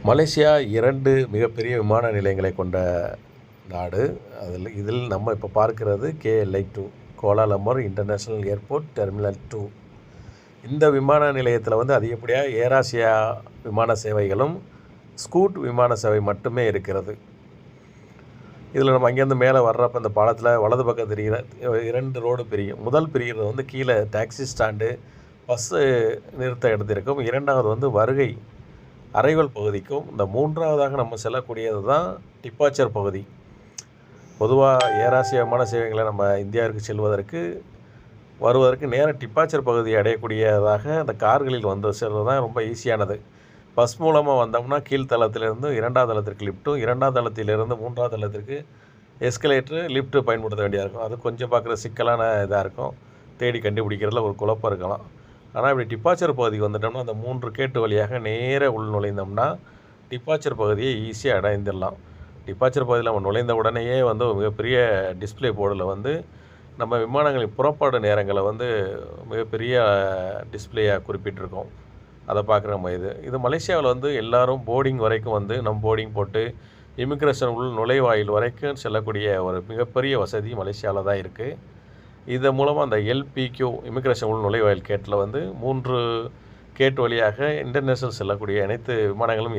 Malaysia 2 மிகப்பெரிய விமான நிலையங்களை கொண்ட நாடு. இதில் நம்ம இப்போ பார்க்கிறது KLIA2 Kuala Lumpur international airport terminal 2. இந்த விமான நிலையத்தில் வந்து அதிகப்படியாக ஏராசியா விமான சேவைகளும் ஸ்கூட் விமான சேவை மட்டுமே இருக்கிறது. இதில் நம்ம அங்கேருந்து மேலே வர்றப்போ இந்த பாலத்தில் வலது பக்கம் தெரிகிற 2 ரோடு பிரியும். முதல் பிரிகிறது வந்து கீழே டாக்ஸி ஸ்டாண்டு பஸ்ஸு நிறுத்த இடத்திற்கும், இரண்டாவது வந்து வருகை அறைகள் பகுதிக்கும், இந்த மூன்றாவதாக நம்ம செல்லக்கூடியது தான் டிப்பாச்சர் பகுதி. பொதுவாக ஏராசியா விமான சேவைகளை நம்ம இந்தியாவிற்கு செல்வதற்கு வருவதற்கு நேர டிப்பாச்சர் பகுதியை அடையக்கூடியதாக அந்த கார்களில் வந்து செல்வது தான் ரொம்ப ஈஸியானது. பஸ் மூலமாக வந்தோம்னா கீழ்த்தளத்திலிருந்து 2வது தளத்திற்கு லிஃப்ட்டும், 2வது தளத்திலிருந்து 3வது தளத்திற்கு எஸ்கலேட்டரு லிஃப்ட்டு பயன்படுத்த வேண்டியதாக இருக்கும். அது கொஞ்சம் பார்க்குற சிக்கலான இதாக இருக்கும், தேடி கண்டுபிடிக்கிறதுல ஒரு குழப்பம் இருக்கலாம். ஆனால் இப்படி டிப்பாச்சர் பகுதிக்கு வந்துட்டோம்னா அந்த 3 கேட்டு வழியாக நேர உள் நுழைந்தோம்னா டிப்பாச்சர் பகுதியை ஈஸியாக அடைந்துடலாம். டிப்பாச்சர் பகுதியில் நம்ம நுழைந்த உடனேயே வந்து ஒரு மிகப்பெரிய டிஸ்பிளே போர்டில் வந்து நம்ம விமானங்களின் புறப்பாடு நேரங்களை வந்து மிகப்பெரிய டிஸ்பிளேயாக குறிப்பிட்டிருக்கோம். அதை பார்க்குற நம்ம இது மலேசியாவில் வந்து எல்லோரும் போர்டிங் வரைக்கும் வந்து நம்ம போர்டிங் போட்டு இமிக்ரேஷன் உள் நுழைவாயில் வரைக்கும் செல்லக்கூடிய ஒரு மிகப்பெரிய வசதி மலேசியாவில் தான் இருக்குது. இதன் மூலமாக அந்த LPQ இமிக்ரேஷன் உள் நுழைவாயில் கேட்டில் வந்து 3 கேட் வழியாக இன்டர்நேஷ்னல் செல்லக்கூடிய அனைத்து விமானங்களும்